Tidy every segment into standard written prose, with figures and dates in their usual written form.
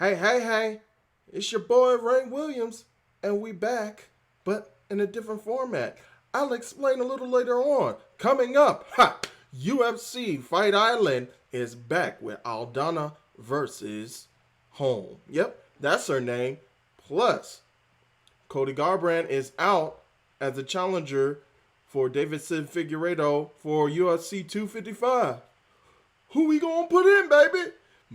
Hey, it's your boy Ray Williams, and we back, but in a different format. I'll explain a little later on. Coming up, UFC Fight Island is back with Aldana versus Holm. Yep, that's her name. Plus, Cody Garbrandt is out as a challenger for Davidson Figueiredo for UFC 255. Who we gonna put in, baby?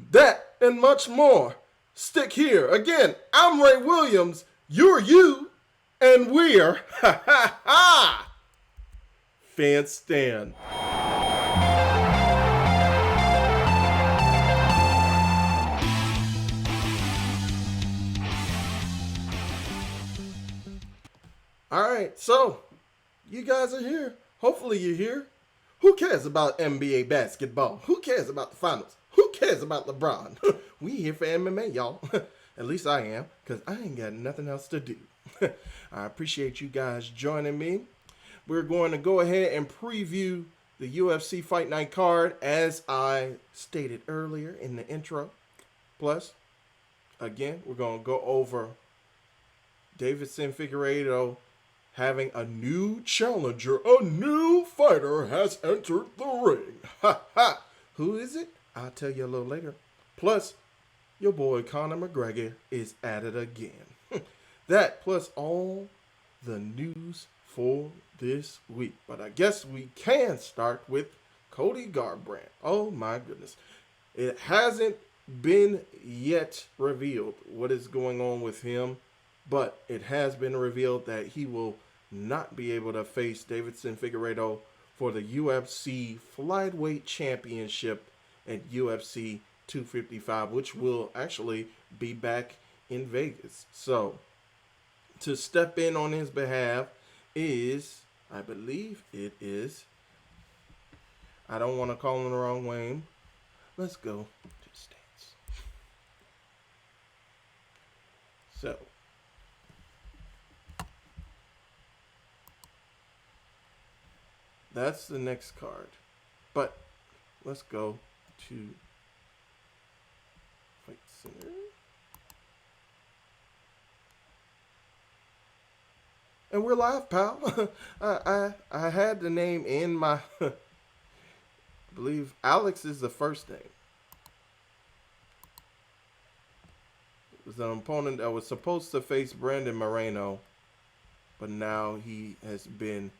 That and much more. Stick here. Again, I'm Ray Williams, you're you, and we're Fan Stan. Alright, so you guys are here. Hopefully you're here. Who cares about NBA basketball? Who cares about the finals? Who cares about LeBron? We here for MMA, y'all. At least I am, because I ain't got nothing else to do. I appreciate you guys joining me. We're going to go ahead and preview the UFC Fight Night card as I stated earlier in the intro. Plus, again, we're going to go over Davidson Figueiredo having a new challenger, a new fighter has entered the ring. Ha ha! Who is it? I'll tell you a little later. Plus, your boy Conor McGregor is at it again. That plus all the news for this week. But I guess we can start with Cody Garbrandt. Oh my goodness. It hasn't been yet revealed what is going on with him, but it has been revealed that he will not be able to face Davidson Figueiredo for the UFC Flyweight Championship at UFC 255, which will actually be back in Vegas. So, to step in on his behalf is, I believe it is, I don't want to call him the wrong name. Let's go to the stats. So, that's the next card. But let's go to Fight Center. And we're live, pal. I had the name in my I believe Alex is the first name. It was an opponent that was supposed to face Brandon Moreno, but now he has been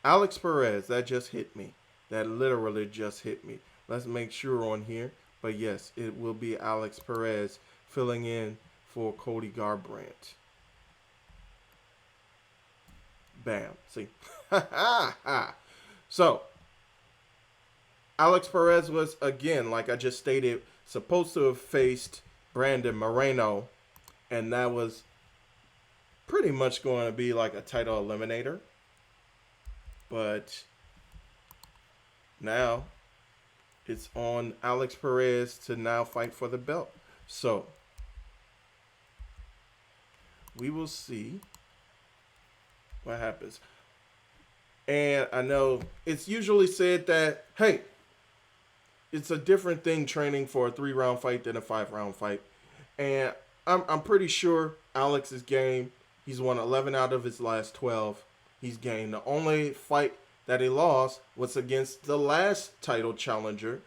Alex Perez. That just hit me. That literally just hit me. Let's make sure on here. But yes, it will be Alex Perez filling in for Cody Garbrandt. Bam. See? So, Alex Perez was, again, like I just stated, supposed to have faced Brandon Moreno. And that was pretty much going to be like a title eliminator. But now it's on Alex Perez to now fight for the belt. So we will see what happens. And I know it's usually said that, hey, it's a different thing training for a 3-round fight than a 5-round fight. And I'm pretty sure Alex's game, he's won 11 out of his last 12. He's gained. The only fight that he lost was against the last title challenger,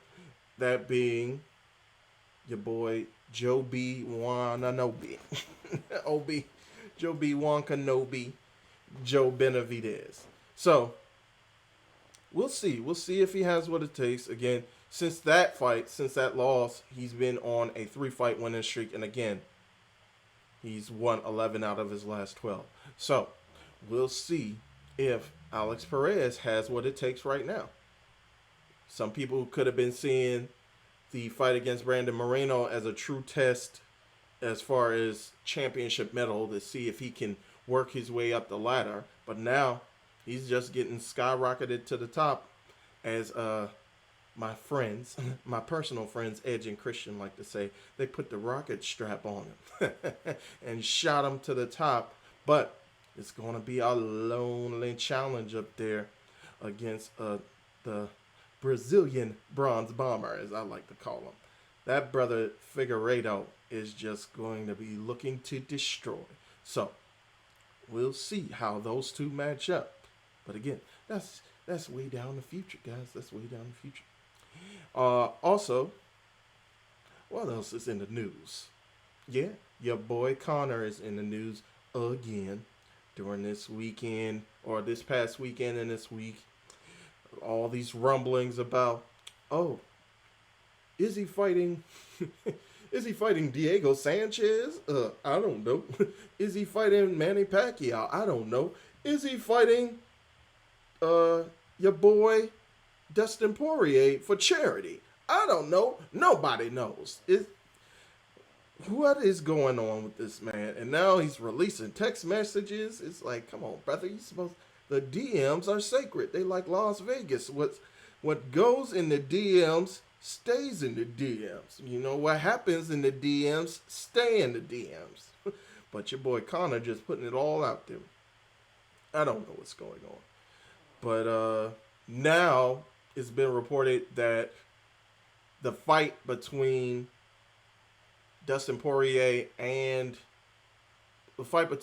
that being your boy Joe B. Wananobi. Joe B. Wankanobi, Joe Benavidez. So, we'll see. We'll see if he has what it takes. Again, since that loss, he's been on a 3-fight winning streak. And again, he's won 11 out of his last 12. So, we'll see if Alex Perez has what it takes right now. Some people could have been seeing the fight against Brandon Moreno as a true test as far as championship medal to see if he can work his way up the ladder. But now he's just getting skyrocketed to the top, as my friends, my personal friends, Edge and Christian like to say. They put the rocket strap on him and shot him to the top. But it's going to be a lonely challenge up there against the Brazilian bronze bomber, as I like to call him. That brother Figueredo is just going to be looking to destroy. So we'll see how those two match up. But again, that's way down the future, guys. That's way down the future. Also, what else is in the news? Yeah, your boy Conor is in the news again during this weekend or this past weekend and this week. All these rumblings about, oh, is he fighting? Is he fighting Diego Sanchez? I don't know. Is he fighting Manny Pacquiao? I don't know. Is he fighting your boy Dustin Poirier for charity? I don't know. Nobody knows. What is going on with this man? And now he's releasing text messages. It's like, come on, brother. You supposed the DMs are sacred. They like Las Vegas. What goes in the DMs stays in the DMs. You know what happens in the DMs stay in the DMs. But your boy Conor just putting it all out there. I don't know what's going on. But now it's been reported that the fight between Dustin Poirier and Conor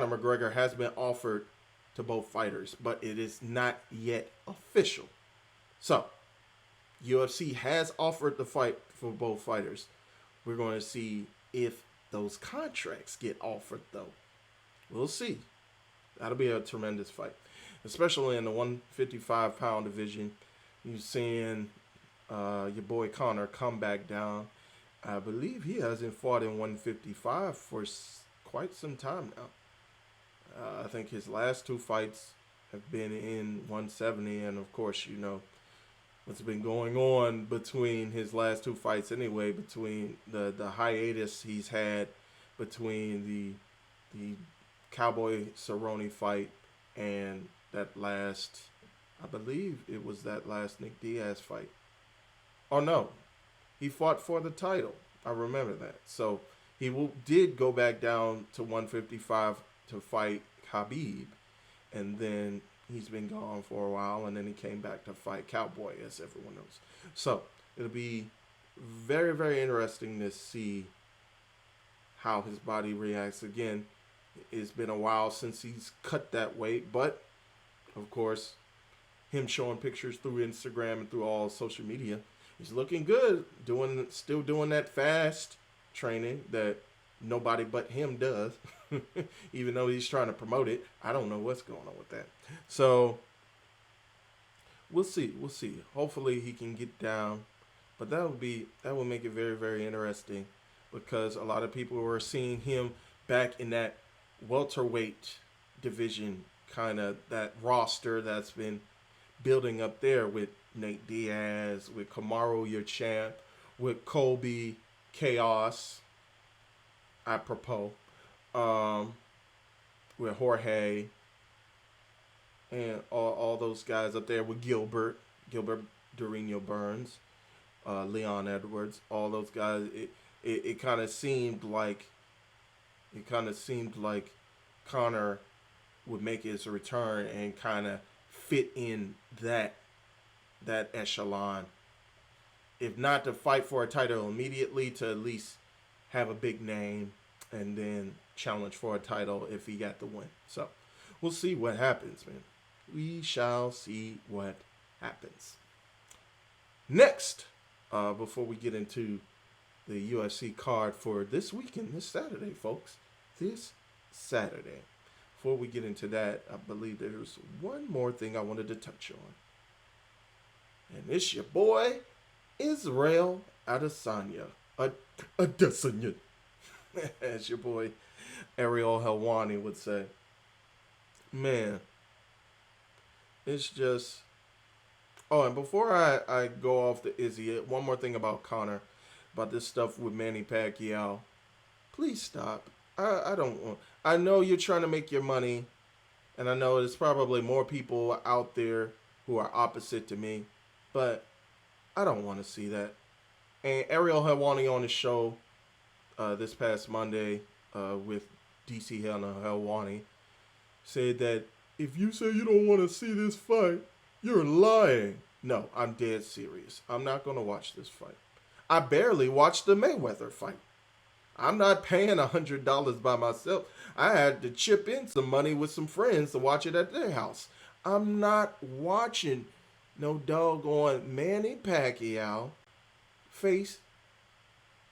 McGregor has been offered to both fighters, but it is not yet official. So, UFC has offered the fight for both fighters. We're going to see if those contracts get offered, though. We'll see. That'll be a tremendous fight, especially in the 155-pound division. You're seeing your boy Conor come back down. I believe he hasn't fought in 155 for quite some time now. I think his last two fights have been in 170, and of course, you know what's been going on between his last two fights anyway, between the hiatus he's had between the Cowboy Cerrone fight and that last, I believe it was that last Nick Diaz fight. Oh no, he fought for the title. I remember that. So he did go back down to 155 to fight Khabib, and then he's been gone for a while, and then he came back to fight Cowboy, as everyone knows. So it'll be very, very interesting to see how his body reacts. Again, it's been a while since he's cut that weight, but of course, him showing pictures through Instagram and through all social media, he's looking good, still doing that fast training that nobody but him does. Even though he's trying to promote it, I don't know what's going on with that. So we'll see. Hopefully he can get down, but that would make it very, very interesting, because a lot of people were seeing him back in that welterweight division, kind of that roster that's been building up there with Nate Diaz, with Kamaru, your champ, with Colby Chaos, apropos, with Jorge, and all those guys up there with Gilbert Dorino Burns, Leon Edwards, all those guys. It kind of seemed like Conor would make his return and kind of fit in that echelon. If not to fight for a title immediately, to at least have a big name and then challenge for a title if he got the win. So we'll see what happens, man. We shall see what happens. Next, before we get into the UFC card for this weekend, this Saturday, folks. This Saturday. Before we get into that, I believe there's one more thing I wanted to touch on. And it's your boy, Israel Adesanya. Adesanya. As your boy, Ariel Helwani would say. Man. It's just... Oh, and before I go off the Izzy, one more thing about Conor. About this stuff with Manny Pacquiao. Please stop. I don't want... I know you're trying to make your money. And I know there's probably more people out there who are opposite to me. But I don't want to see that. And Ariel Helwani on his show this past Monday with DC Helwani said that if you say you don't want to see this fight, you're lying. No, I'm dead serious. I'm not going to watch this fight. I barely watched the Mayweather fight. I'm not paying $100 by myself. I had to chip in some money with some friends to watch it at their house. I'm not watching no doggone Manny Pacquiao face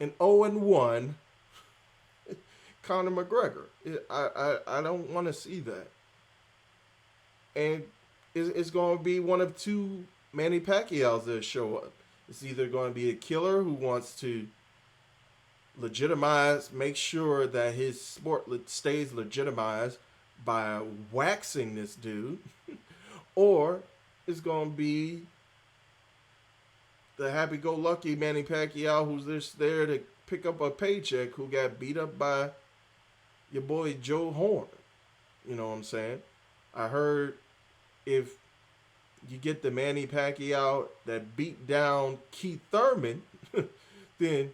an 0-1 Conor McGregor. I don't want to see that. And it's going to be one of two Manny Pacquiao's that show up. It's either going to be a killer who wants to legitimize, make sure that his sport stays legitimized by waxing this dude, or it's going to be the happy-go-lucky Manny Pacquiao who's just there to pick up a paycheck who got beat up by your boy Joe Holm. You know what I'm saying? I heard if you get the Manny Pacquiao that beat down Keith Thurman, then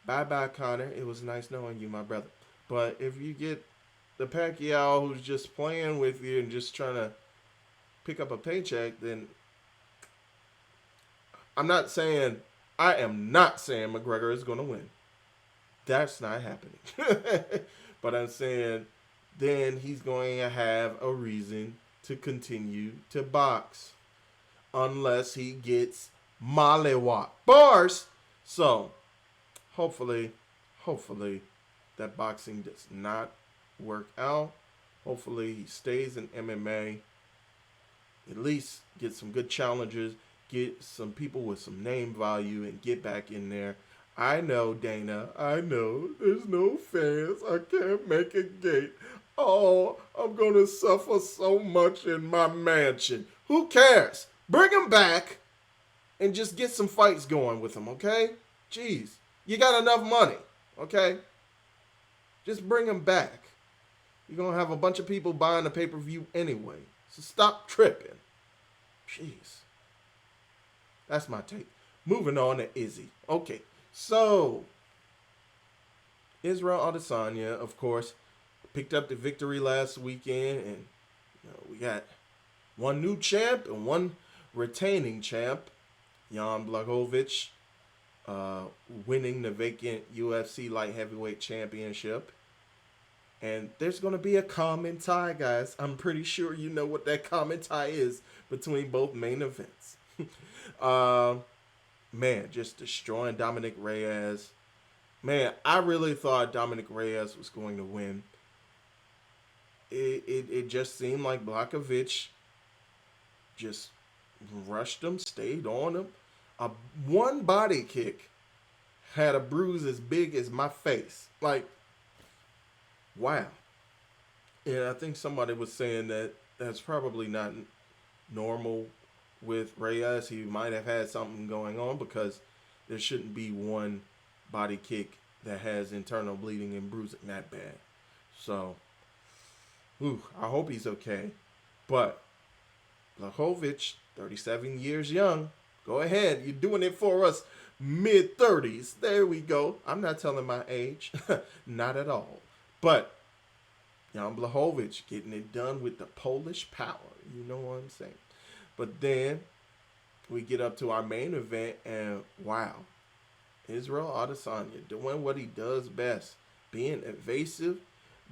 bye-bye, Conor. It was nice knowing you, my brother. But if you get the Pacquiao who's just playing with you and just trying to pick up a paycheck, then I am not saying McGregor is going to win. That's not happening. But I'm saying then he's going to have a reason to continue to box. Unless he gets mollywop bars. So, hopefully, that boxing does not work out. Hopefully he stays in MMA. At least get some good challengers. Get some people with some name value and get back in there. I know, Dana. I know. There's no fans. I can't make a gate. Oh, I'm going to suffer so much in my mansion. Who cares? Bring him back and just get some fights going with him, okay? Jeez. You got enough money, okay? Just bring him back. You're going to have a bunch of people buying the pay-per-view anyway. So stop tripping. Jeez. That's my take. Moving on to Izzy. Okay, so Israel Adesanya, of course, picked up the victory last weekend, and we got one new champ and one retaining champ, Jan Blachowicz, winning the vacant UFC light heavyweight championship. And there's going to be a common tie, guys. I'm pretty sure you know what that common tie is between both main events. Man, just destroying Dominic Reyes. Man, I really thought Dominic Reyes was going to win. It just seemed like Blachowicz just rushed him, stayed on him. One body kick had a bruise as big as my face. Like, wow. And I think somebody was saying that that's probably not normal with Reyes. He might have had something going on because there shouldn't be one body kick that has internal bleeding and bruising that bad. So, I hope he's okay. But Blachowicz, 37 years young. Go ahead. You're doing it for us mid-30s. There we go. I'm not telling my age. Not at all. But Jan Blachowicz getting it done with the Polish power. You know what I'm saying? But then we get up to our main event, and wow. Israel Adesanya doing what he does best. Being evasive,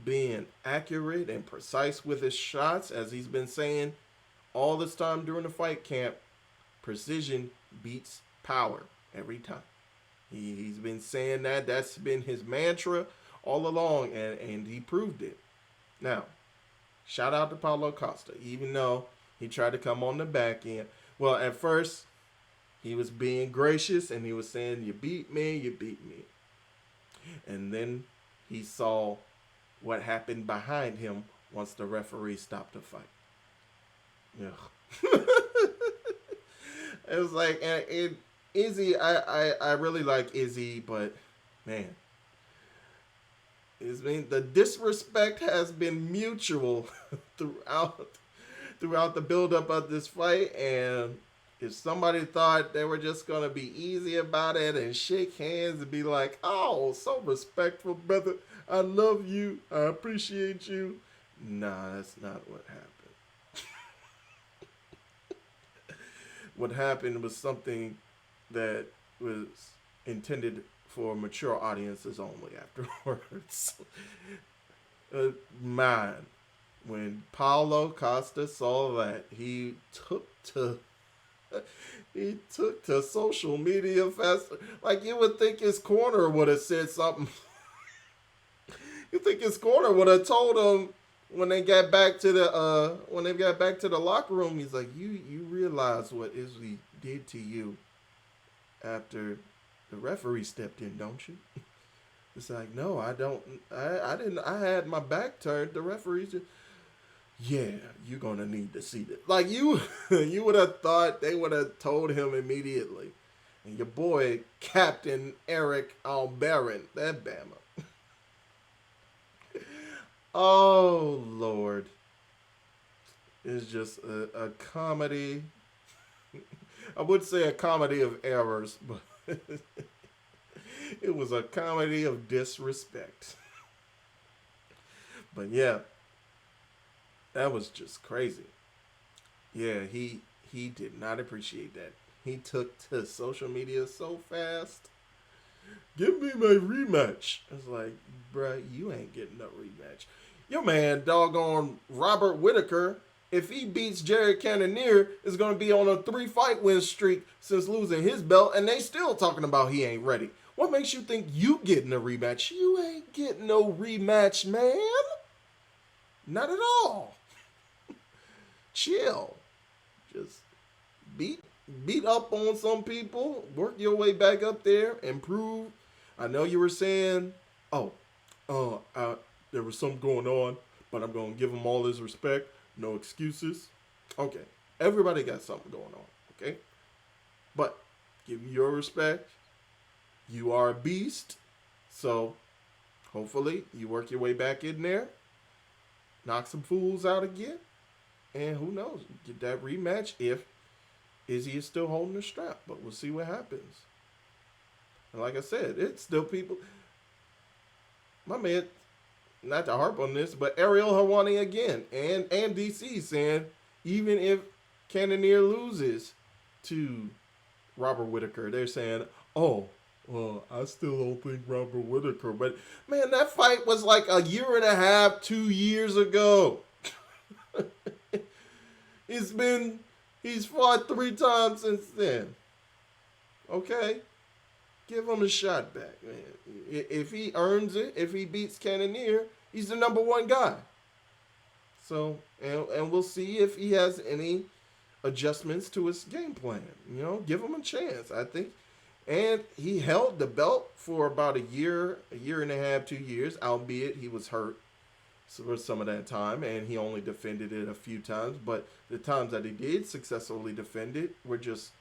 being accurate and precise with his shots, as he's been saying all this time during the fight camp. Precision beats power every time. He's been saying that. That's been his mantra all along, and he proved it. Now, shout out to Paulo Costa, even though he tried to come on the back end. Well, at first, he was being gracious, and he was saying, you beat me, you beat me. And then he saw what happened behind him once the referee stopped the fight. Yeah. It was like, Izzy, I really like Izzy, but man, the disrespect has been mutual throughout the buildup of this fight, and if somebody thought they were just gonna be easy about it and shake hands and be like, "Oh, so respectful, brother. I love you. I appreciate you." Nah, that's not what happened. what happened was something that was intended for mature audiences only afterwards. Man, when Paulo Costa saw that, he took to social media fast. Like, you would think his corner would have said something. You think his corner would have told him when they got back to the locker room. He's like, you realize what Izzy did to you after the referee stepped in, don't you? It's like, no, I don't. I didn't. I had my back turned. The referee just, yeah, you're gonna need to see this. Like, you would have thought they would have told him immediately. And your boy, Captain Eric Albarin, that Bama. Oh, Lord. It's just a comedy. I would say a comedy of errors, but it was a comedy of disrespect. But yeah, that was just crazy. Yeah, he did not appreciate that. He took to social media so fast. Give me my rematch. It's like, bruh, you ain't getting no rematch. Your man, doggone Robert Whitaker, if he beats Jared Cannonier, is going to be on a 3-fight win streak since losing his belt, and they still talking about he ain't ready. What makes you think you getting a rematch? You ain't getting no rematch, man. Not at all. Chill. Just beat up on some people, work your way back up there, improve. I know you were saying, there was something going on, but I'm going to give him all his respect. No excuses. Okay. Everybody got something going on. Okay. But give you your respect. You are a beast. So hopefully you work your way back in there. Knock some fools out again. And who knows? Get that rematch if Izzy is still holding the strap. But we'll see what happens. And like I said, it's still people. My man, not to harp on this, but Ariel Helwani again and DC saying even if Cannonier loses to Robert Whitaker, they're saying, oh, well, I still don't think Robert Whitaker. But man, that fight was like a year and a half, 2 years ago. He's fought 3 times since then. Okay? Give him a shot back, man. If he earns it, if he beats Cannonier, he's the number 1 guy. So, and we'll see if he has any adjustments to his game plan. You know, give him a chance, I think. And he held the belt for about a year and a half, 2 years, albeit he was hurt for some of that time, and he only defended it a few times. But the times that he did successfully defend it were just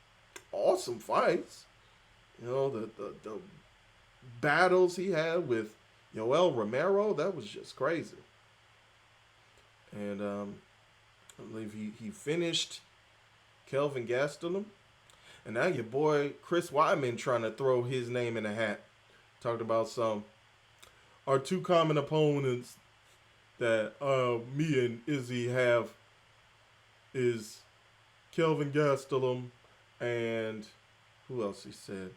awesome fights. You know, the battles he had with Yoel Romero, that was just crazy. And I believe he finished Kelvin Gastelum. And now your boy Chris Weidman trying to throw his name in a hat. Talked about our 2 common opponents that me and Izzy have is Kelvin Gastelum and who else he said?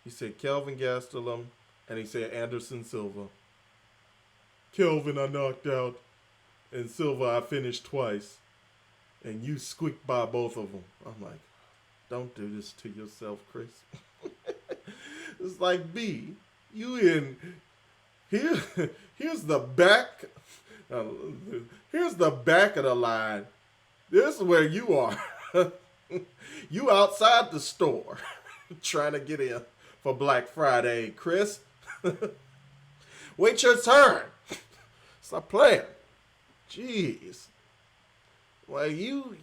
He said Kelvin Gastelum and he said Anderson Silva. Kelvin I knocked out and Silva I finished twice. And you squeaked by both of them. I'm like, don't do this to yourself, Chris. It's like, B, you in here. Here's the back. Here's the back of the line. This is where you are. You outside the store, trying to get in for Black Friday, Chris. Wait your turn. Stop playing. Jeez. Like you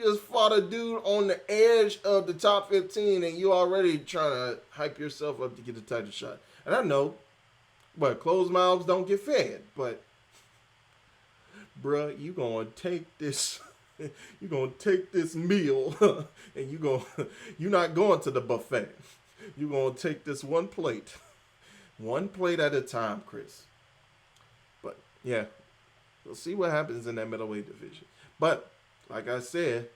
just fought a dude on the edge of the top 15 and you already trying to hype yourself up to get the title shot. And I know, but closed mouths don't get fed. But, bruh, you gonna take this meal and you're not going to the buffet. You're gonna take this one plate at a time, Chris. But yeah, we'll see what happens in that middleweight division. But like I said,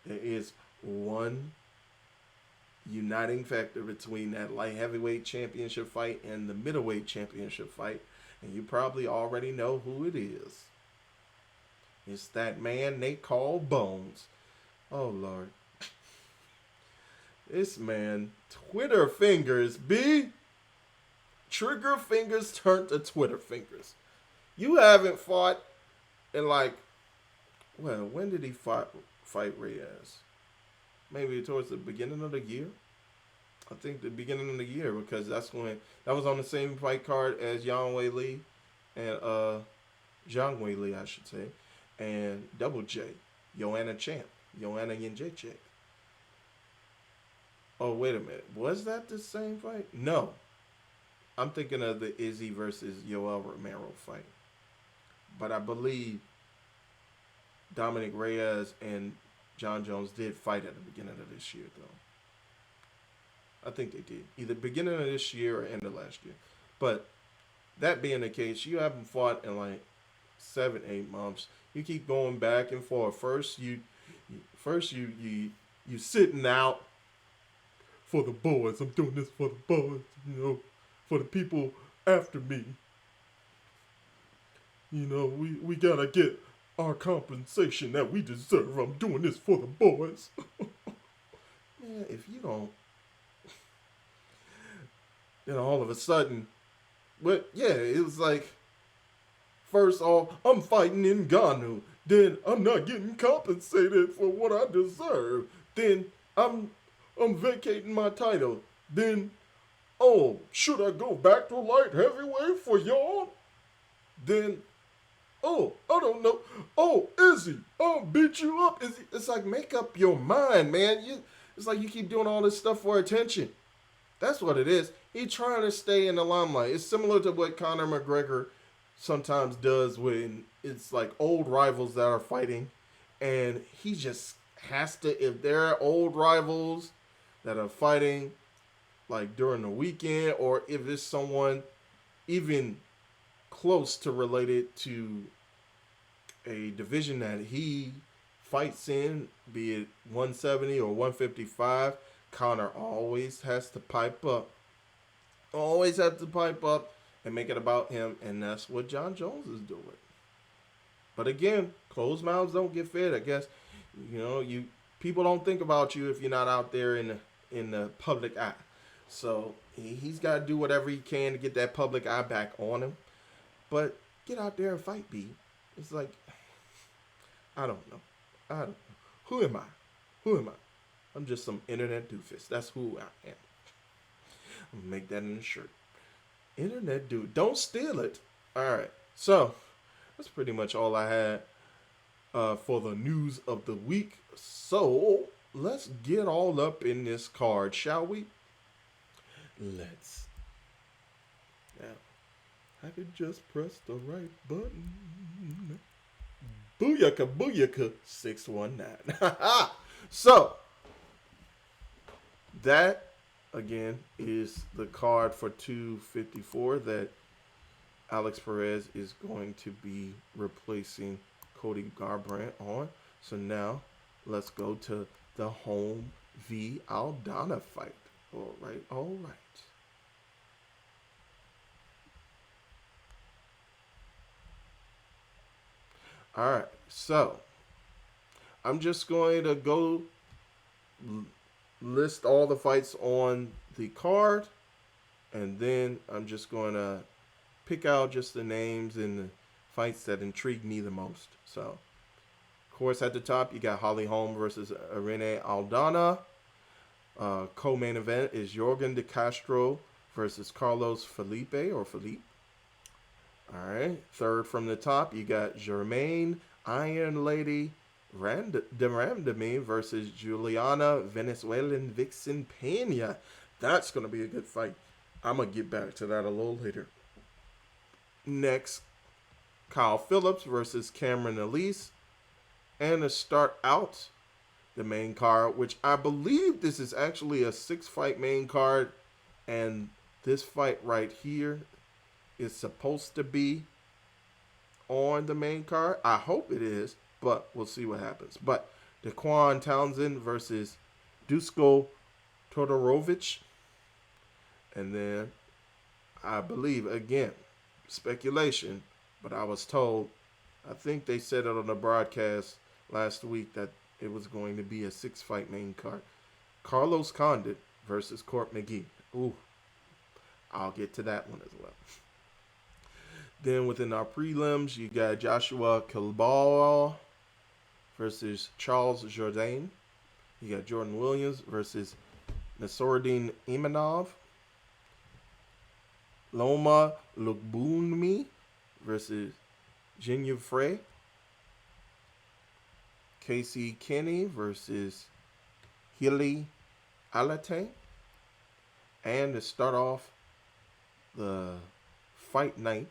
There is one uniting factor between that light heavyweight championship fight and the middleweight championship fight, and you probably already know who it is. It's that man they call Bones. Oh Lord. This man, Twitter fingers, B. Trigger fingers turned to Twitter fingers. You haven't fought in like, well, when did he fight Reyes? Maybe towards the beginning of the year? I think the beginning of the year, because that's when that was on the same fight card as Yang Wei Li and Zhang Wei Li, I should say, and Double J, Joanna Champ, Joanna Jędrzejczyk. Oh, wait a minute. Was that the same fight? No. I'm thinking of the Izzy versus Yoel Romero fight. But I believe Dominic Reyes and John Jones did fight at the beginning of this year, though. I think they did. Either beginning of this year or end of last year. But that being the case, you haven't fought in like 7, 8 months. You keep going back and forth. First you sitting out for the boys. I'm doing this for the boys, for the people after me. We gotta get our compensation that we deserve. I'm doing this for the boys. Man, if you don't, then all of a sudden, but yeah, it was like, first off, I'm fighting in Ngannou. Then I'm not getting compensated for what I deserve. Then I'm vacating my title. Then, oh, should I go back to light heavyweight for y'all? Then, oh, I don't know. Oh, Izzy, I'll beat you up. Izzy. It's like, make up your mind, man. It's like you keep doing all this stuff for attention. That's what it is. He's trying to stay in the limelight. It's similar to what Conor McGregor sometimes does when it's like old rivals that are fighting, and he just has to, if there are old rivals that are fighting like during the weekend, or if it's someone even close to related to a division that he fights in, be it 170 or 155, Conor always has to pipe up. Always have to pipe up and make it about him, and that's what John Jones is doing. But again, closed mouths don't get fed, I guess. People don't think about you if you're not out there in the public eye. So he's got to do whatever he can to get that public eye back on him. But get out there and fight, B. It's like, I don't know. Who am I? I'm just some internet doofus. That's who I am. I'm gonna make that in a shirt. Internet dude. Don't steal it. All right. So that's pretty much all I had for the news of the week. So let's get all up in this card, shall we? Let's. Now, I could just press the right button. Booyaka, booyaka, 619. So, that, again, is the card for 254 that Alex Perez is going to be replacing Cody Garbrandt on. So now, let's go to the Holm v. Aldana fight. All right. All right, so I'm just going to go list all the fights on the card, and then I'm just going to pick out just the names and the fights that intrigue me the most. So, of course, at the top, you got Holly Holm versus Irene Aldana. Co-main event is Jorgen De Castro versus Carlos Felipe. All right. Third from the top, you got Jermaine Iron Lady de Randamie versus Juliana Venezuelan Vixen Pena. That's going to be a good fight. I'm going to get back to that a little later. Next, Kyle Phillips versus Cameron Elise. And to start out the main card, which I believe this is actually a 6-fight main card. And this fight right here is supposed to be on the main card. I hope it is, but we'll see what happens. But Daquan Townsend versus Dusko Todorovic. And then I believe, again, speculation, but I was told, I think they said it on the broadcast last week that it was going to be a 6-fight main card. Carlos Condit versus Court McGee. Ooh, I'll get to that one as well. Then within our prelims, you got Joshua Kilball versus Charles Jourdain. You got Jordan Williams versus Nassourdine Imanov. Loma Lukbunmi versus Jinyu Frey. Casey Kenny versus Hilly Alate. And to start off the fight night,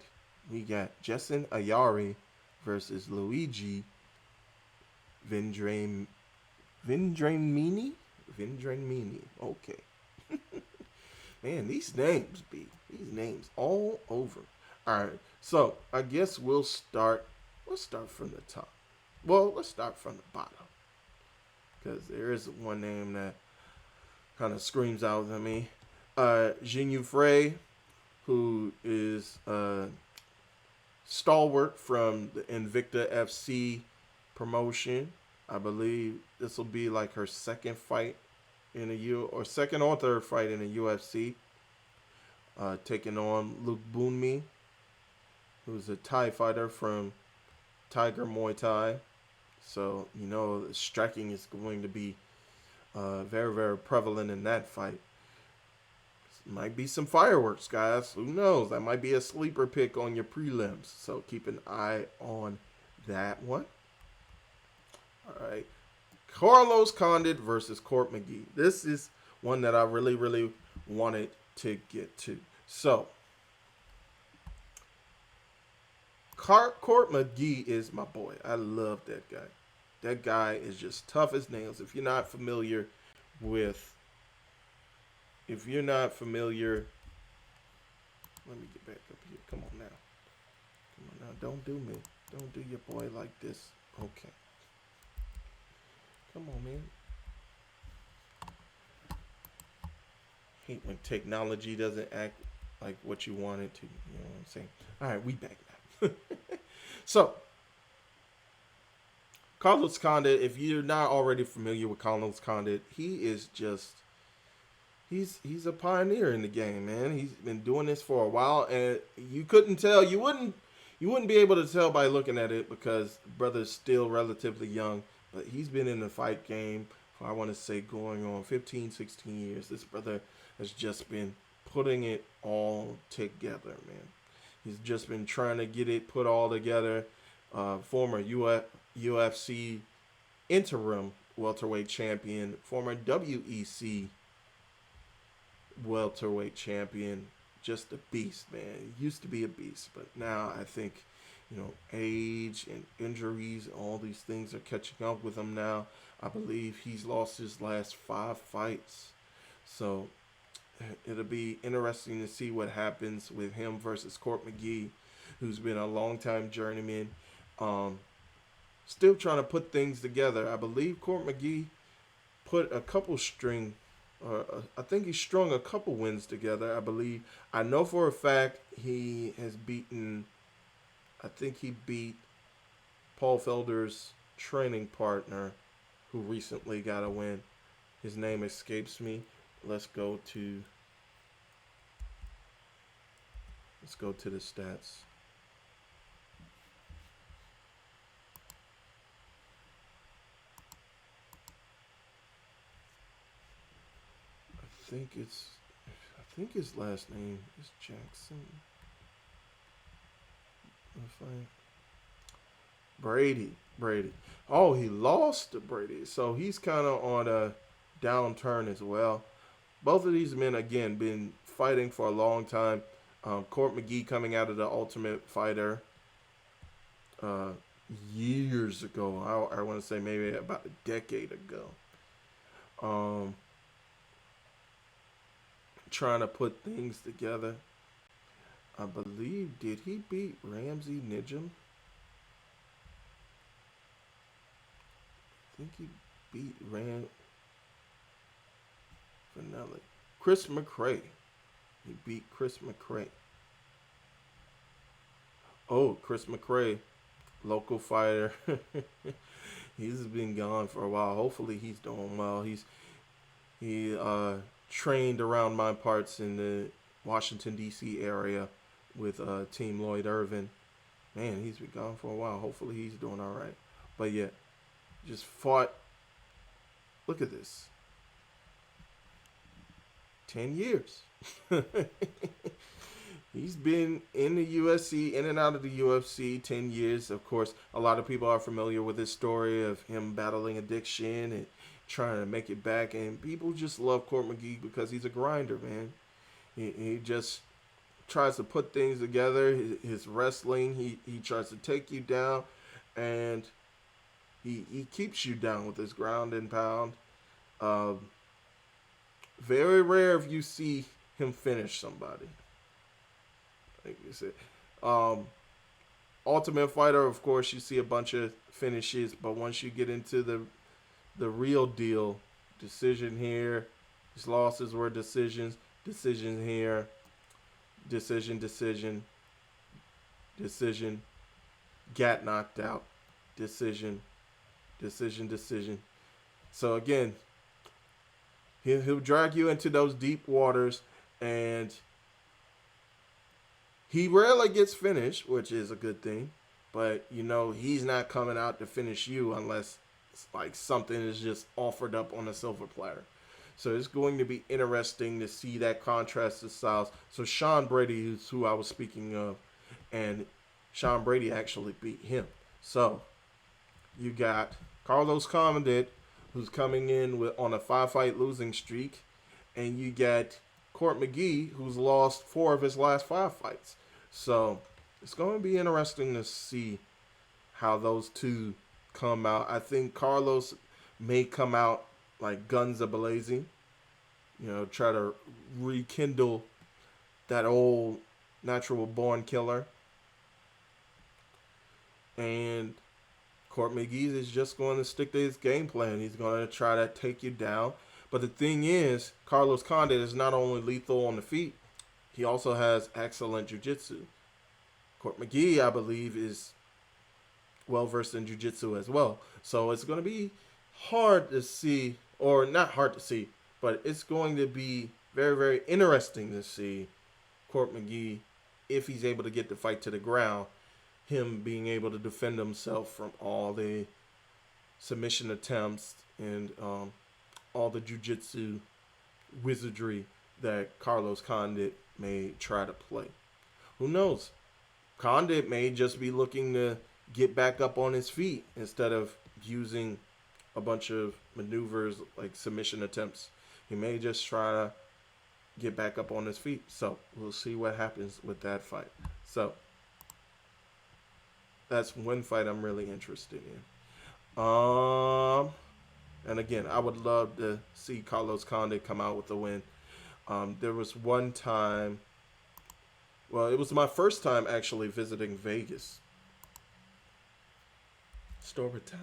we got Jason Ayari versus Luigi Vendramini. Vendramini. Okay. Man, these names all over. All right, so I guess we'll start. Let's start from the top. Well, let's start from the bottom because there is one name that kind of screams out at me. Jinyu Frey, who is a stalwart from the Invicta FC promotion. I believe this will be like her second fight in second or third fight in the UFC. Taking on Luke Bunmi, who's a Thai fighter from Tiger Muay Thai. So, the striking is going to be very, very prevalent in that fight. Might be some fireworks, guys. Who knows? That might be a sleeper pick on your prelims. So keep an eye on that one. All right. Carlos Condit versus Court McGee. This is one that I really, really wanted to get to. So, Court McGee is my boy. I love that guy. That guy is just tough as nails. If you're not familiar, let me get back up here. Come on now. Don't do me. Don't do your boy like this. Okay. Come on, man. Hate when technology doesn't act like what you want it to. You know what I'm saying? All right, we back now. So, Carlos Condit, if you're not already familiar with Carlos Condit, he is just he's a pioneer in the game, man. He's been doing this for a while, and you couldn't tell. You wouldn't be able to tell by looking at it because the brother's still relatively young, but he's been in the fight game for, I want to say, going on 15, 16 years. This brother has just been putting it all together, man. He's just been trying to get it put all together. Former UFC interim welterweight champion, former WEC welterweight champion, just a beast, man. He used to be a beast, but now I think, age and injuries, all these things are catching up with him now. I believe he's lost his last 5 fights. So it'll be interesting to see what happens with him versus Court McGee, who's been a long-time journeyman. Still trying to put things together. I believe Court McGee put a couple I think he strung a couple wins together, I believe. I know for a fact he has beaten, I think he beat Paul Felder's training partner, who recently got a win. His name escapes me. Let's go to the stats. I think his last name is Jackson. Brady. Oh, he lost to Brady. So he's kind of on a downturn as well. Both of these men, again, been fighting for a long time. Court McGee coming out of the Ultimate Fighter years ago. I want to say maybe about a decade ago. Trying to put things together. I believe, did he beat Ramsey Nijum? I think beat Rand Finelli. Chris McCray. He beat Chris McCray. Oh, Chris McCray, local fighter. He's been gone for a while. Hopefully he's doing well. He trained around my parts in the Washington D.C. area with Team Lloyd Irvin. Man, he's been gone for a while. Hopefully he's doing all right. But yeah, just fought. Look at this. 10 years. He's been in the UFC, in and out of the UFC, 10 years. Of course, a lot of people are familiar with his story of him battling addiction and trying to make it back. And people just love Court McGee because he's a grinder, man. He just tries to put things together. His wrestling, he tries to take you down. And he keeps you down with his ground and pound. Very rare if you see him finish somebody. Like you said. Ultimate Fighter, of course, you see a bunch of finishes, but once you get into the real deal, decision here, his losses were decisions, decision here, decision, got knocked out, decision. So again, he'll drag you into those deep waters, and he rarely gets finished, which is a good thing. But, he's not coming out to finish you unless like something is just offered up on a silver platter. So it's going to be interesting to see that contrast of styles. So Sean Brady is who I was speaking of, and Sean Brady actually beat him. So you got Carlos Condit, who's coming in on a 5-fight losing streak, and you got Court McGee, who's lost 4 of his last 5 fights. So it's going to be interesting to see how those two come out. I think Carlos may come out like guns a-blazing, try to rekindle that old natural born killer. And Court McGee is just going to stick to his game plan. He's going to try to take you down. But the thing is, Carlos Condit is not only lethal on the feet, he also has excellent jiu-jitsu. Court McGee, I believe, is well-versed in jiu-jitsu as well. So it's going to be hard to see, or not hard to see, but it's going to be very, very interesting to see Court McGee, if he's able to get the fight to the ground, him being able to defend himself from all the submission attempts and all the jiu-jitsu wizardry that Carlos Condit may try to play. Who knows? Condit may just be looking to get back up on his feet instead of using a bunch of maneuvers like submission attempts. He may just try to get back up on his feet. So we'll see what happens with that fight. So that's one fight I'm really interested in. And again, I would love to see Carlos Condit come out with a win. There was one time, well, it was my first time actually visiting Vegas. Story time.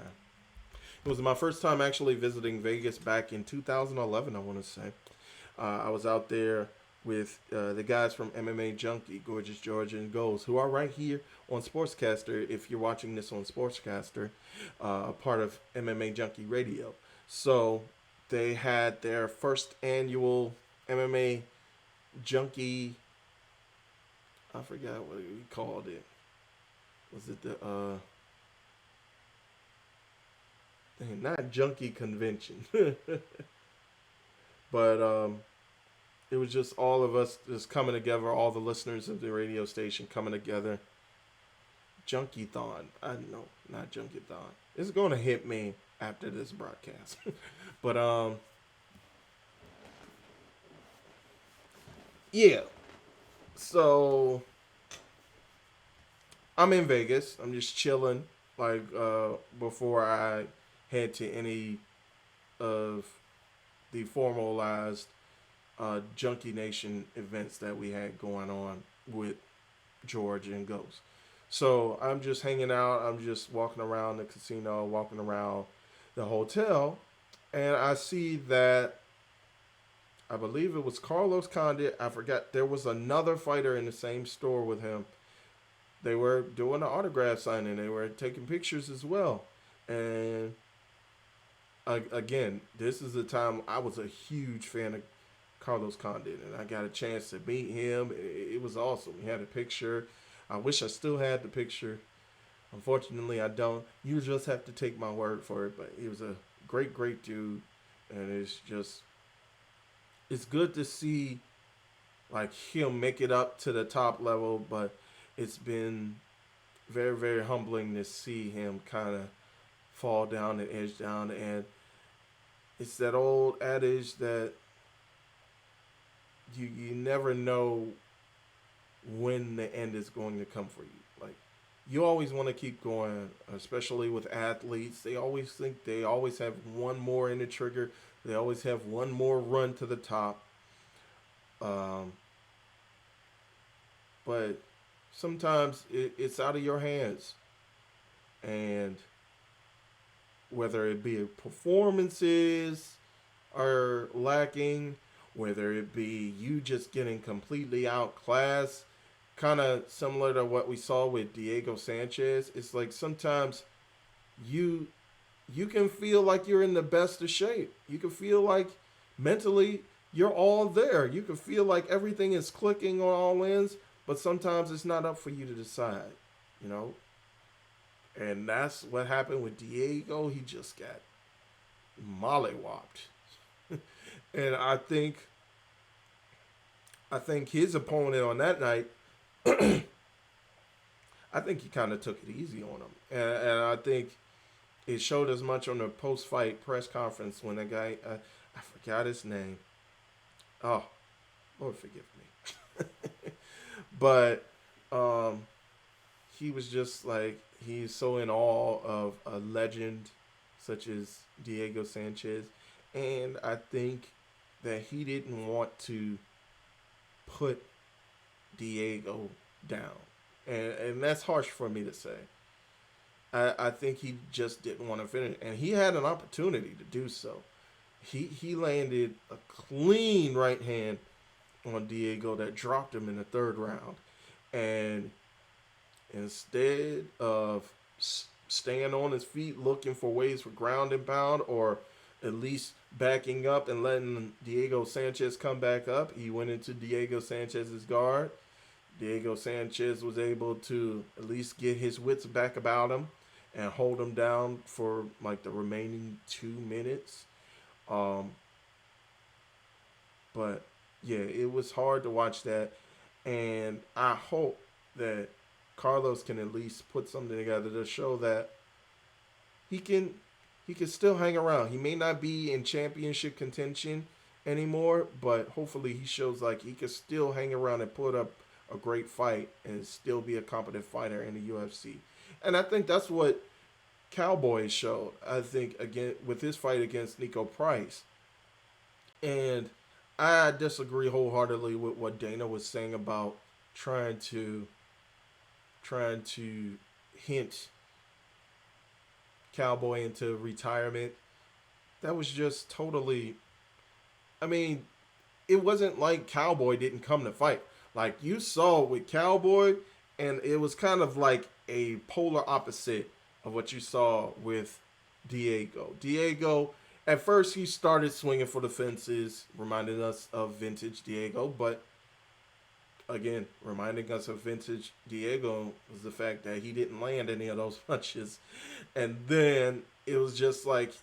It was my first time actually visiting Vegas back in 2011, I want to say. I was out there with the guys from MMA Junkie, Gorgeous George and Goals, who are right here on Sportscaster. If you're watching this on Sportscaster, a part of MMA Junkie Radio. So they had their first annual MMA Junkie, I forgot what we called it. Was it the, not Junkie Convention. But it was just all of us just coming together, all the listeners of the radio station coming together. Junkie-thon. I know, not Junkie-thon. It's going to hit me after this broadcast. But, yeah. So, I'm in Vegas. I'm just chilling, like, before I head to any of the formalized Junkie Nation events that we had going on with George and Ghost. So I'm just hanging out. I'm just walking around the casino, walking around the hotel, And I see that I believe it was Carlos Condit. I forgot. There was another fighter in the same store with him. They were doing the autograph signing. They were taking pictures as well. And again, this is the time I was a huge fan of Carlos Condit, and I got a chance to meet him. It was awesome. We had a picture. I wish I still had the picture. Unfortunately, I don't. You just have to take my word for it. But he was a great, great dude, and it's good to see like him make it up to the top level. But it's been very, very humbling to see him kind of fall down and edge down. And it's that old adage that you never know when the end is going to come for you. Like, you always want to keep going, especially with athletes. They always think they always have one more in the trigger. They always have one more run to the top. Um, but sometimes it's out of your hands. And whether it be performances are lacking, whether it be you just getting completely outclassed, kind of similar to what we saw with Diego Sanchez. It's like sometimes you you can feel like you're in the best of shape. You can feel like mentally you're all there. You can feel like everything is clicking on all ends, but sometimes it's not up for you to decide, you know? And that's what happened with Diego. He just got mollywopped. And I think his opponent on that night, I think he kind of took it easy on him. And I think it showed as much on the post fight press conference when the guy, I forgot his name. Oh, Lord forgive me. But he was just like, he's so in awe of a legend such as Diego Sanchez. And I think that he didn't want to put Diego down. And that's harsh for me to say. I think he just didn't want to finish. And he had an opportunity to do so. He landed a clean right hand on Diego that dropped him in the third round. And instead of staying on his feet looking for ways for ground and pound, or at least backing up and letting Diego Sanchez come back up, he went into Diego Sanchez's guard. Diego Sanchez was able to at least get his wits back about him and hold him down for like the remaining 2 minutes. Um, but yeah, it was hard to watch that, and I hope that Carlos can at least put something together to show that he can still hang around. He may not be in championship contention anymore, but hopefully he shows like he can still hang around and put up a great fight and still be a competent fighter in the UFC. And I think that's what Cowboy showed. I think again with his fight against Nico Price. And I disagree wholeheartedly with what Dana was saying about trying to trying to hint Cowboy into retirement. That was just totally, I mean, it wasn't like Cowboy didn't come to fight. Like you saw with Cowboy, and it was kind of like a polar opposite of what you saw with Diego. Diego, at first he started swinging for the fences, reminding us of vintage Diego, but again, reminding us of vintage Diego was the fact that he didn't land any of those punches. And then it was just like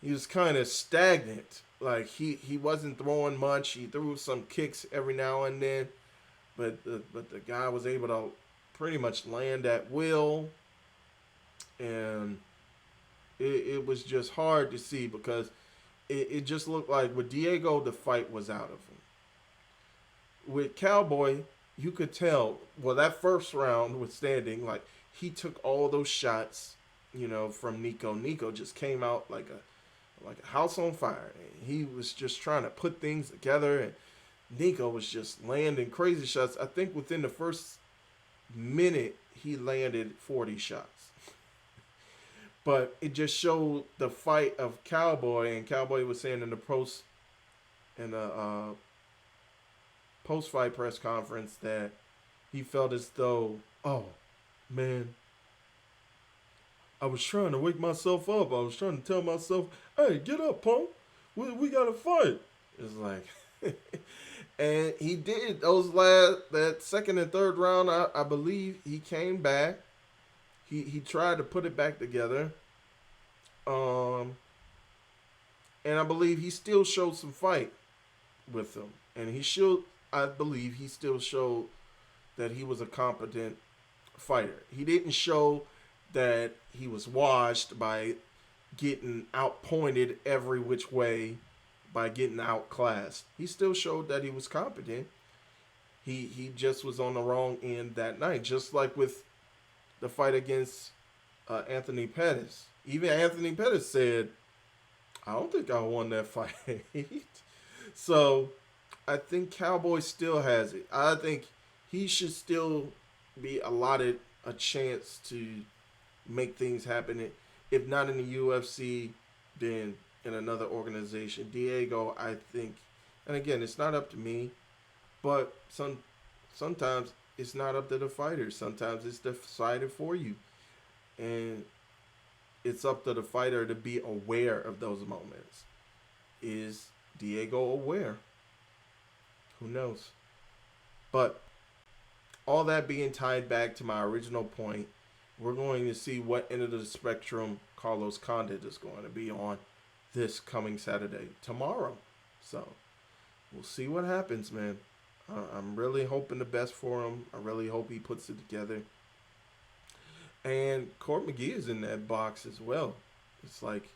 he was kind of stagnant. Like he wasn't throwing much. He threw some kicks every now and then, but the guy was able to pretty much land at will, and it was just hard to see because it just looked like with Diego the fight was out of him. With Cowboy, you could tell. Well, that first round with standing, like he took all those shots, from Nico. Nico just came out like a house on fire. He was just trying to put things together, and Nico was just landing crazy shots. I think within the first minute, he landed 40 shots. But it just showed the fight of Cowboy, and Cowboy was saying in the post fight press conference that he felt as though, oh man, I was trying to wake myself up. I was trying to tell myself, hey, get up, punk. We got to fight. It's like, and he did that second and third round. I believe he came back. He tried to put it back together. Um, and I believe he still showed some fight with him, and I believe he still showed that he was a competent fighter. He didn't show that he was washed by getting outpointed every which way, by getting outclassed. He still showed that he was competent. He just was on the wrong end that night, just like with the fight against Anthony Pettis. Even Anthony Pettis said, I don't think I won that fight. So I think Cowboy still has it. I think he should still be allotted a chance to make things happen. If not in the UFC, then in another organization. Diego, I think, and again, it's not up to me, but sometimes it's not up to the fighter. Sometimes it's decided for you. And it's up to the fighter to be aware of those moments. Is Diego aware? Who knows? But all that being tied back to my original point, we're going to see what end of the spectrum Carlos Condit is going to be on this coming Saturday, tomorrow. So we'll see what happens, man. I'm really hoping the best for him. I really hope he puts it together. And Court McGee is in that box as well. It's like,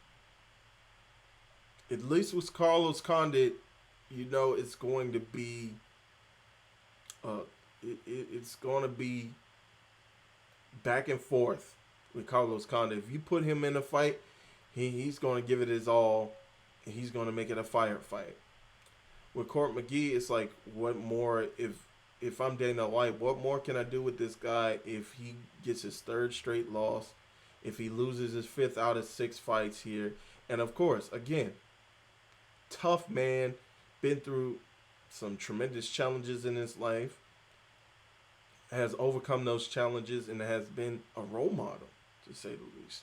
at least with Carlos Condit, it's going to be, it's going to be back and forth with Carlos Condit. If you put him in a fight, he's going to give it his all, and he's going to make it a firefight. With Court McGee, it's like, what more, if I'm Dana White, what more can I do with this guy if he gets his third straight loss, if he loses his fifth out of 6 fights here? And of course, again, tough man, been through some tremendous challenges in his life, has overcome those challenges, and has been a role model, to say the least.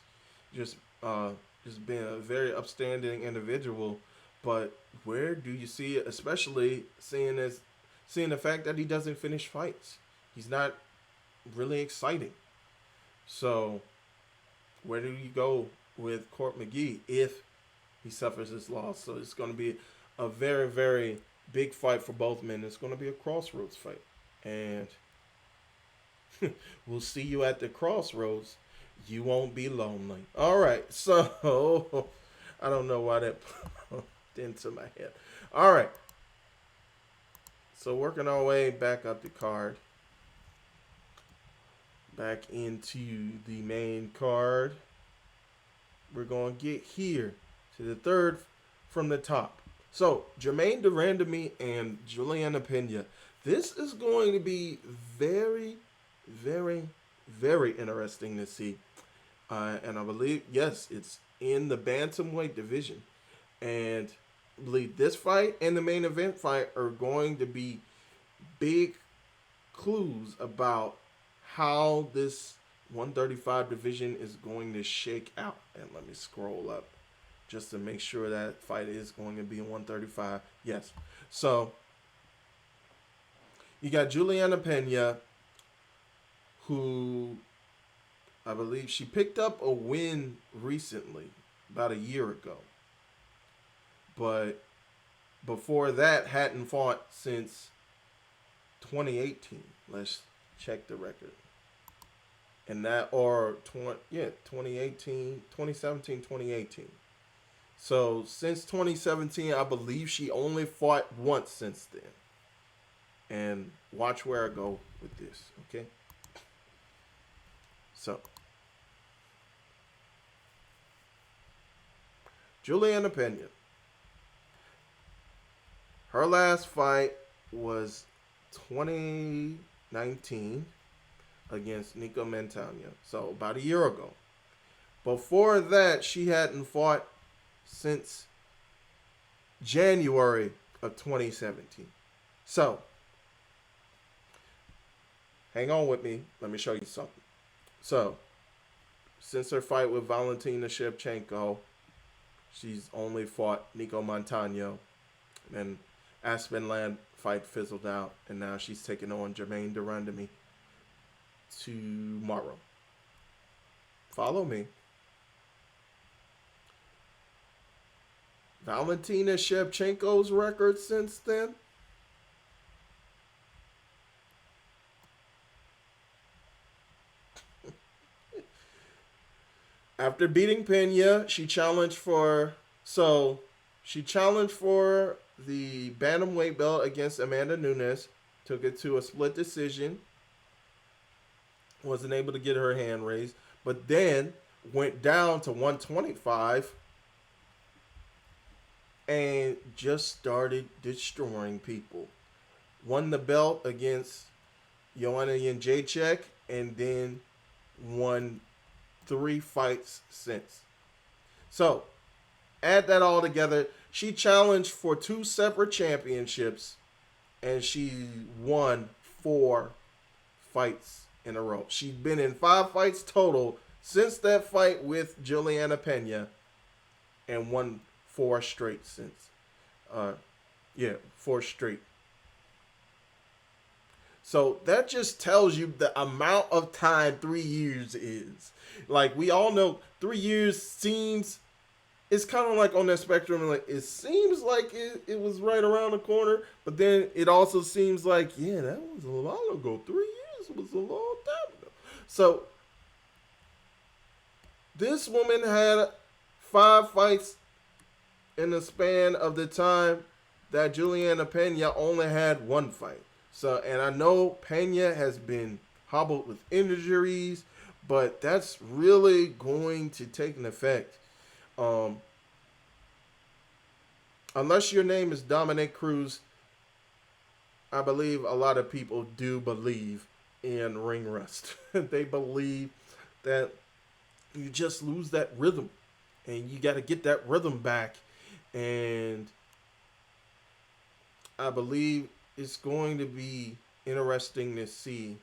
Just been a very upstanding individual. But where do you see it, especially seeing the fact that he doesn't finish fights? He's not really exciting. So where do you go with Court McGee if he suffers this loss? So it's going to be a very, very big fight for both men. It's going to be a crossroads fight. And we'll see you at the crossroads. You won't be lonely. All right. So I don't know why that into my head. All right. So working our way back up the card. Back into the main card. We're going to get here to the third from the top. So Jermaine Durandamy and Juliana Pena. This is going to be very, very, very interesting to see. And I believe, yes, it's in the bantamweight division. And I believe this fight and the main event fight are going to be big clues about how this 135 division is going to shake out. And let me scroll up just to make sure that fight is going to be in 135. Yes. So you got Juliana Pena, who I believe she picked up a win recently, about a year ago. But before that, hadn't fought since 2018. Let's check the record. And that, or 2017, 2018. So since 2017, I believe she only fought once since then. And watch where I go with this, okay? So, Juliana Pena. Her last fight was 2019 against Nico Montano. So, about a year ago. Before that, she hadn't fought since January of 2017. So, hang on with me. Let me show you something. So, since her fight with Valentina Shevchenko, she's only fought Nico Montano. And Aspenland fight fizzled out. And now she's taking on Germaine de Randamie tomorrow. Follow me. Valentina Shevchenko's record since then. After beating Pena, she challenged for the bantamweight belt against Amanda Nunes. Took it to a split decision. Wasn't able to get her hand raised, but then went down to 125 and just started destroying people. Won the belt against Joanna Jędrzejczyk and then won 3 fights since. So, add that all together. She challenged for 2 separate championships and she won 4 fights in a row. She'd been in 5 fights total since that fight with Juliana Pena and won 4 straight since. 4 straight. So that just tells you the amount of time 3 years is. Like, we all know 3 years seems, it's kind of like on that spectrum, like it seems like it was right around the corner, but then it also seems like, yeah, that was a while ago. 3 years was a long time ago. So this woman had 5 fights in the span of the time that Juliana Pena only had 1 fight. So, and I know Pena has been hobbled with injuries, but that's really going to take an effect. Unless your name is Dominic Cruz, I believe a lot of people do believe in ring rust. They believe that you just lose that rhythm, and you got to get that rhythm back. And I believe it's going to be interesting to see,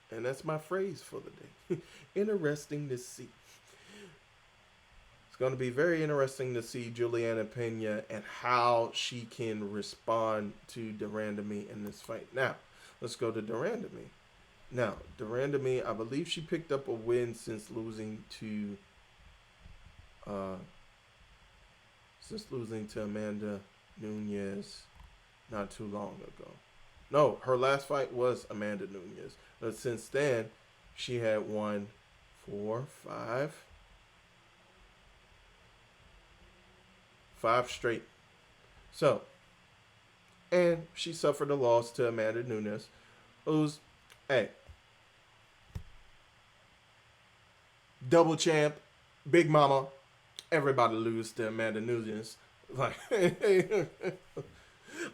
and that's my phrase for the day. Interesting to see. It's going to be very interesting to see Juliana Pena and how she can respond to de Randamie in this fight. Now, let's go to de Randamie. Now, de Randamie, I believe she picked up a win since losing to Amanda Nunes not too long ago. No, her last fight was Amanda Nunes. But since then, she had won 5 straight. So, and she suffered a loss to Amanda Nunes, who's, hey, double champ, big mama. Everybody lose to Amanda Nunes. Like,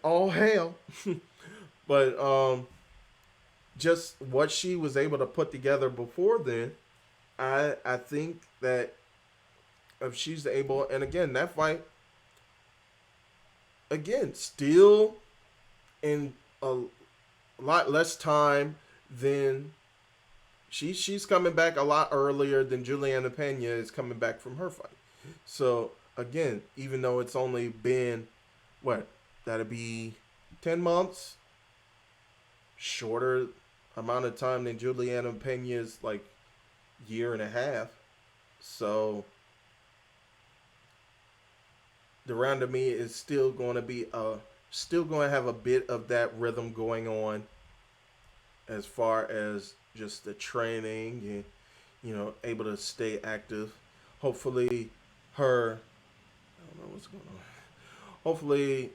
all hell. But just what she was able to put together before then, I think that if she's able, and again, that fight, again, still in a lot less time than she's coming back a lot earlier than Juliana Pena is coming back from her fight. So again, even though it's only been that'd be 10 months, shorter amount of time than Juliana Pena's like year and a half. So de Randamie is still going to have a bit of that rhythm going on as far as just the training and able to stay active. Hopefully I don't know what's going on. Hopefully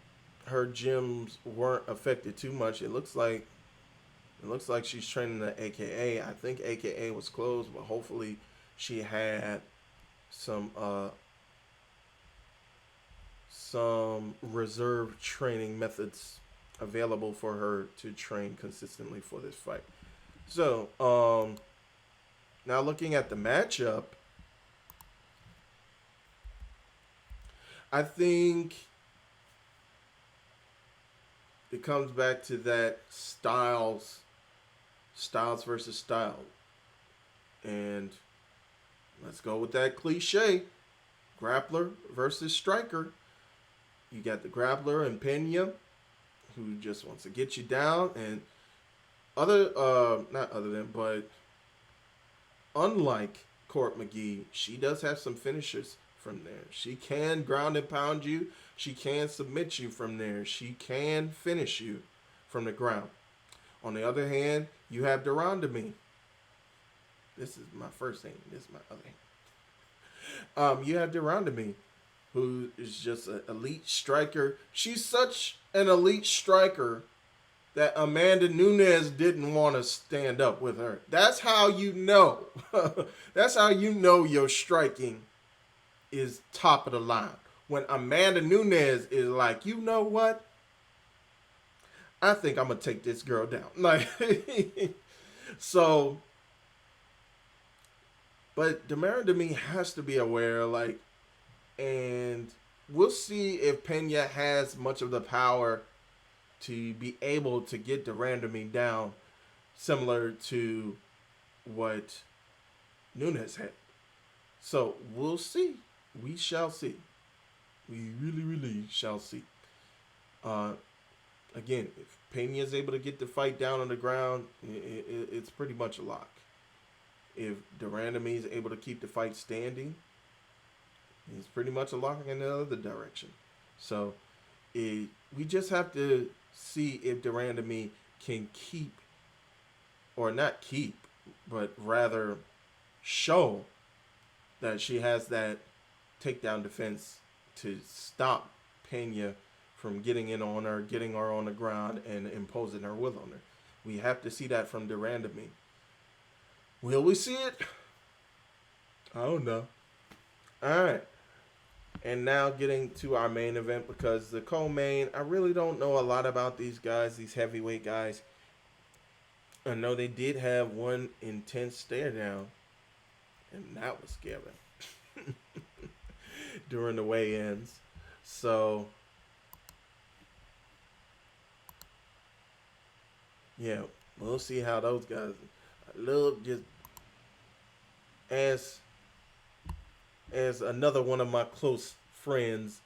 her gyms weren't affected too much. It looks like she's training at AKA. I think AKA was closed, but hopefully she had some reserve training methods available for her to train consistently for this fight. So, now looking at the matchup, I think it comes back to that styles versus style. And let's go with that cliche. Grappler versus striker. You got the grappler and Pena, who just wants to get you down, and not other than, but unlike Court McGee, she does have some finishers from there. She can ground and pound you. She can submit you from there. She can finish you from the ground. On the other hand, you have Durandamy. This is my first hand. This is my other hand. You have Durandamy, who is just an elite striker. She's such an elite striker that Amanda Nunes didn't want to stand up with her. That's how you know. That's how you know your striking is top of the line. When Amanda Nunes is like, you know what? I think I'm going to take this girl down. Like, so, but Durandamy has to be aware, like, and we'll see if Pena has much of the power to be able to get Durandamy down, similar to what Nunes had. So we'll see. We shall see. We really, really shall see. Again, if Pena is able to get the fight down on the ground, it's pretty much a lock. If Durandamy is able to keep the fight standing, it's pretty much a lock in the other direction. So we just have to see if Durandamy can keep, or not keep, but rather show that she has that takedown defense to stop Pena from getting in on her, getting her on the ground, and imposing her will on her. We have to see that from Durandamy. Will we see it? I don't know. All right. And now getting to our main event, because the co-main, I really don't know a lot about these guys, these heavyweight guys. I know they did have one intense stare down, and that was scary during the weigh-ins. So, yeah, we'll see how those guys look. Just as another one of my close friends,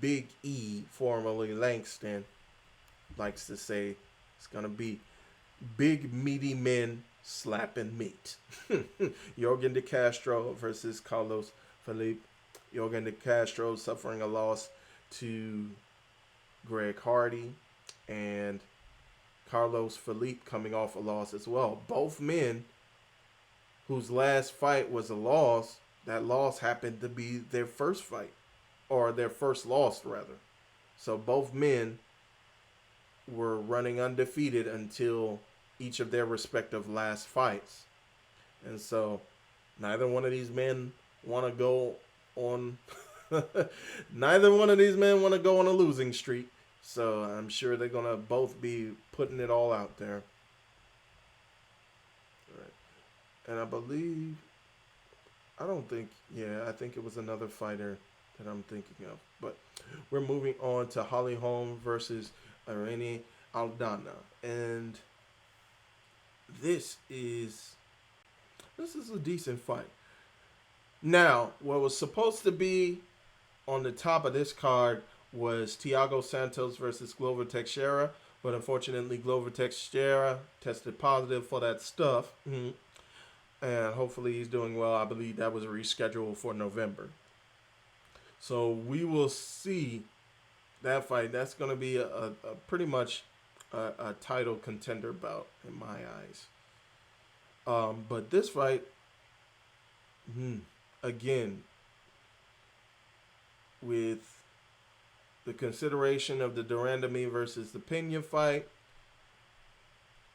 Big E, formerly Langston, likes to say, it's going to be big meaty men slapping meat. Jorgen De Castro versus Carlos Felipe. Jorgen De Castro suffering a loss to Greg Hardy, and Carlos Felipe coming off a loss as well. Both men whose last fight was a loss. That loss happened to be their first fight, or their first loss, rather. So both men were running undefeated until each of their respective last fights. And so neither one of these men want to go on neither one of these men want to go on a losing streak. So I'm sure they're going to both be putting it all out there. All right. And I think it was another fighter that I'm thinking of. But we're moving on to Holly Holm versus Irene Aldana. And this is a decent fight. Now, what was supposed to be on the top of this card was Thiago Santos versus Glover Teixeira, but unfortunately Glover Teixeira tested positive for that stuff. And hopefully he's doing well. I believe that was rescheduled for November. So we will see that fight. That's going to be a pretty much a title contender bout in my eyes. But this fight, again, with the consideration of the Durandamy versus the Pena fight,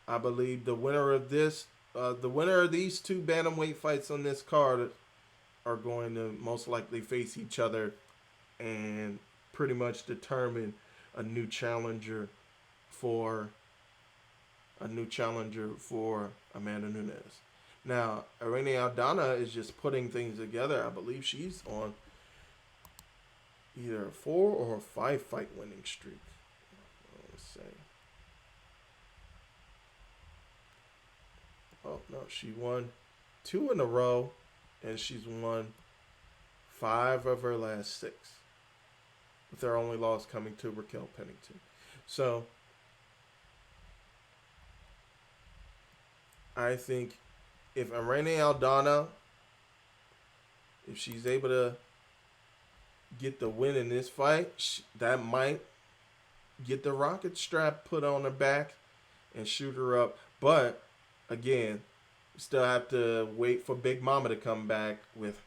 I believe the winner of these two bantamweight fights on this card are going to most likely face each other and pretty much determine a new challenger for Amanda Nunes. Now, Irene Aldana is just putting things together. I believe she's on either a 4 or 5 fight winning streak. Let's see. Oh no, she won 2 in a row, and she's won 5 of her last 6, with her only loss coming to Raquel Pennington. So I think if Irene Aldana, if she's able to get the win in this fight, that might get the rocket strap put on her back and shoot her up. But again, we still have to wait for Big Mama to come back with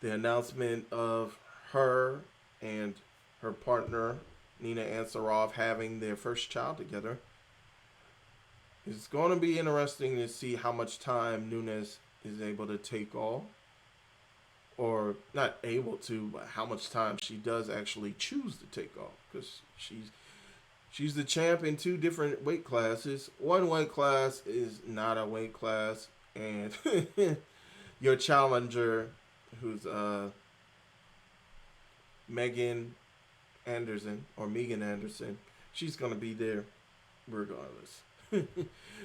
the announcement of her and her partner Nina Ansarov having their first child together. It's going to be interesting to see how much time Nunes is able to take off, or not able to, but how much time she does actually choose to take off, because she's the champ in 2 different weight classes. One weight class is not a weight class, and your challenger, who's Megan Anderson, she's gonna be there regardless.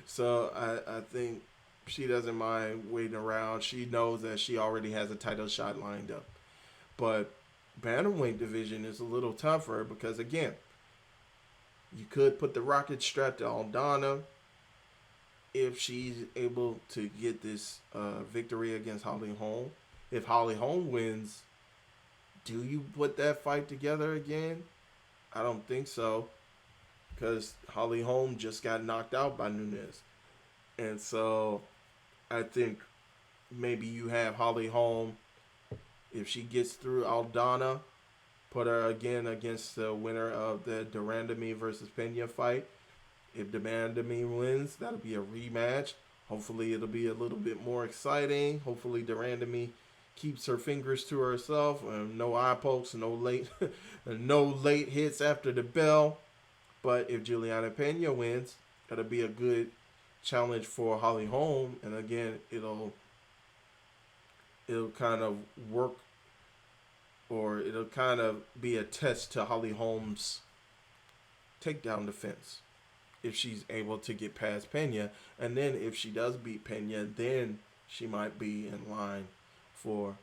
So I think she doesn't mind waiting around. She knows that she already has a title shot lined up. But bantamweight division is a little tougher because, again, you could put the rocket strap to Aldana if she's able to get this victory against Holly Holm. If Holly Holm wins, do you put that fight together again? I don't think so, because Holly Holm just got knocked out by Nunes. And so I think maybe you have Holly Holm, if she gets through Aldana, put her again against the winner of the Durandamy versus Pena fight. If Durandamy wins, that'll be a rematch. Hopefully it'll be a little bit more exciting. Hopefully Durandamy keeps her fingers to herself. No eye pokes, no late hits after the bell. But if Juliana Pena wins, that'll be a good challenge for Holly Holm. And again, it'll kind of work, or it'll kind of be a test to Holly Holm's takedown defense, if she's able to get past Pena. And then if she does beat Pena, then she might be in line for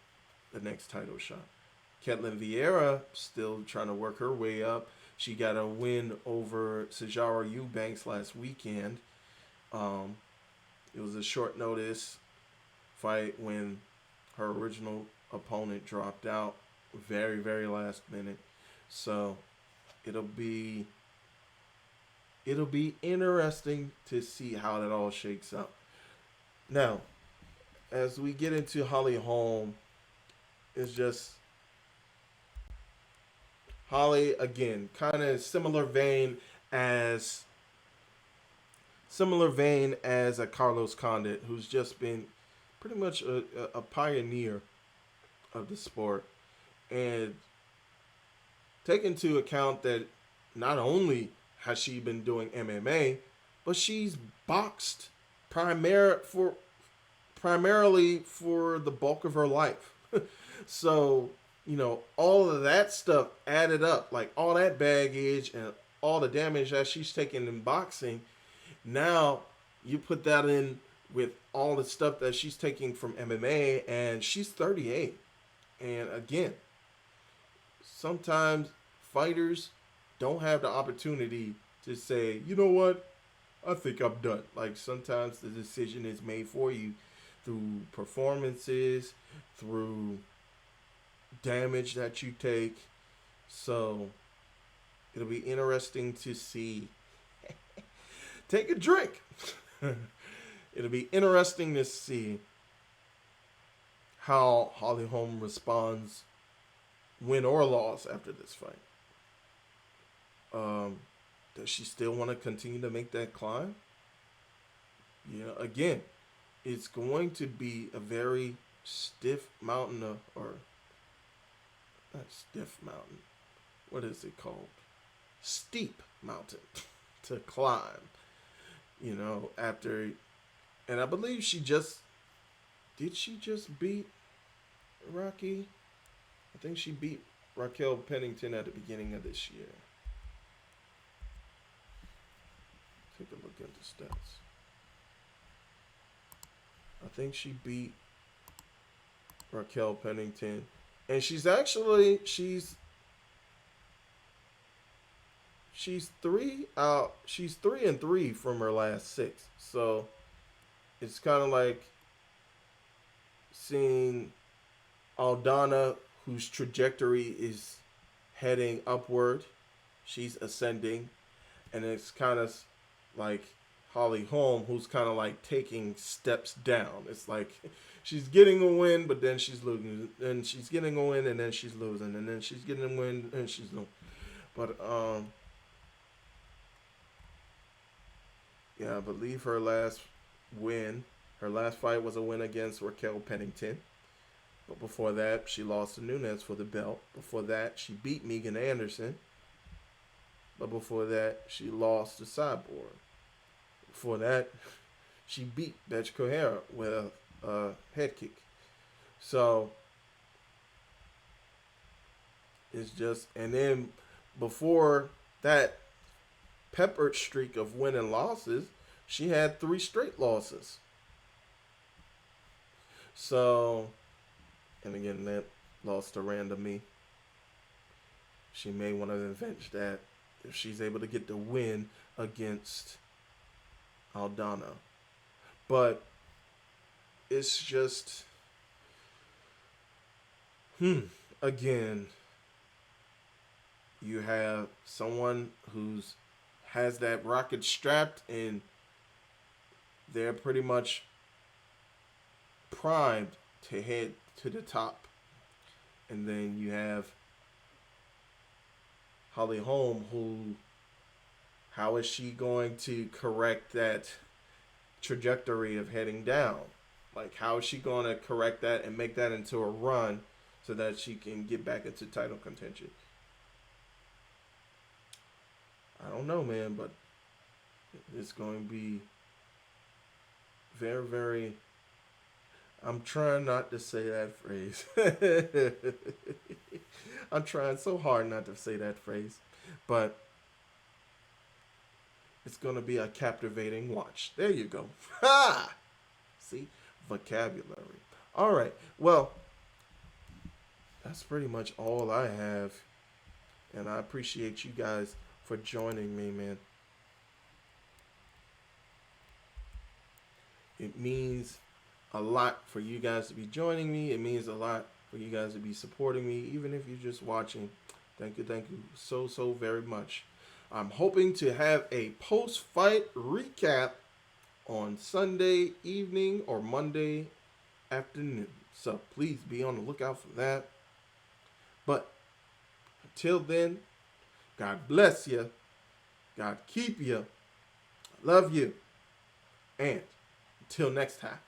the next title shot. Ketlin Vieira still trying to work her way up. She got a win over Sijara Eubanks last weekend. It was a short notice fight when her original opponent dropped out very, very last minute. So it'll be interesting to see how that all shakes out. Now, as we get into Holly Holm, it's just Holly, again, kind of similar vein as a Carlos Condit, who's just been pretty much a pioneer of the sport. And take into account that not only has she been doing MMA, but she's boxed primarily for the bulk of her life. So, all of that stuff added up, like all that baggage and all the damage that she's taken in boxing. Now you put that in with all the stuff that she's taking from MMA, and she's 38. And again, sometimes fighters don't have the opportunity to say, you know what, I think I'm done. Like, sometimes the decision is made for you through performances, through damage that you take. So it'll be interesting to see. Take a drink. It'll be interesting to see how Holly Holm responds, win or loss, after this fight. Does she still want to continue to make that climb? Again, it's going to be a very stiff mountain, or not stiff mountain. What is it called? Steep mountain to climb. After, and I believe did she just beat Rocky? I think she beat Raquel Pennington at the beginning of this year. Take a look at the stats. I think she beat Raquel Pennington, and she's 3-3 from her last 6. So it's kind of like seeing Aldana, whose trajectory is heading upward. She's ascending. And it's kind of like Holm, who's kind of like taking steps down. It's like she's getting a win, but then she's losing. And she's getting a win, and then she's losing. And then she's getting a win, and she's losing. But, yeah, I believe her last fight was a win against Raquel Pennington. But before that, she lost to Nunes for the belt. Before that, she beat Megan Anderson. But before that, she lost to Cyborg. Before that, she beat Betch Kohara with a head kick. So, it's just... And then, before that peppered streak of winning losses, she had 3 straight losses. So... And again, that lost to Random Me. She may want to avenge that if she's able to get the win against Aldana. But it's just, again, you have someone who's has that rocket strapped and they're pretty much primed to head to the top. And then you have Holm, who, how is she going to correct that trajectory of heading down? Like, how is she going to correct that and make that into a run so that she can get back into title contention? I don't know, man, but it's going to be very, very... I'm trying not to say that phrase. I'm trying so hard not to say that phrase. But it's going to be a captivating watch. There you go. Ha! See? Vocabulary. All right. Well, that's pretty much all I have. And I appreciate you guys for joining me, man. It means a lot for you guys to be joining me. It means a lot for you guys to be supporting me, even if you're just watching. Thank you so very much. I'm hoping to have a post-fight recap on Sunday evening or Monday afternoon. So please be on the lookout for that. But until then, God bless you. God keep you. Love you. And until next time.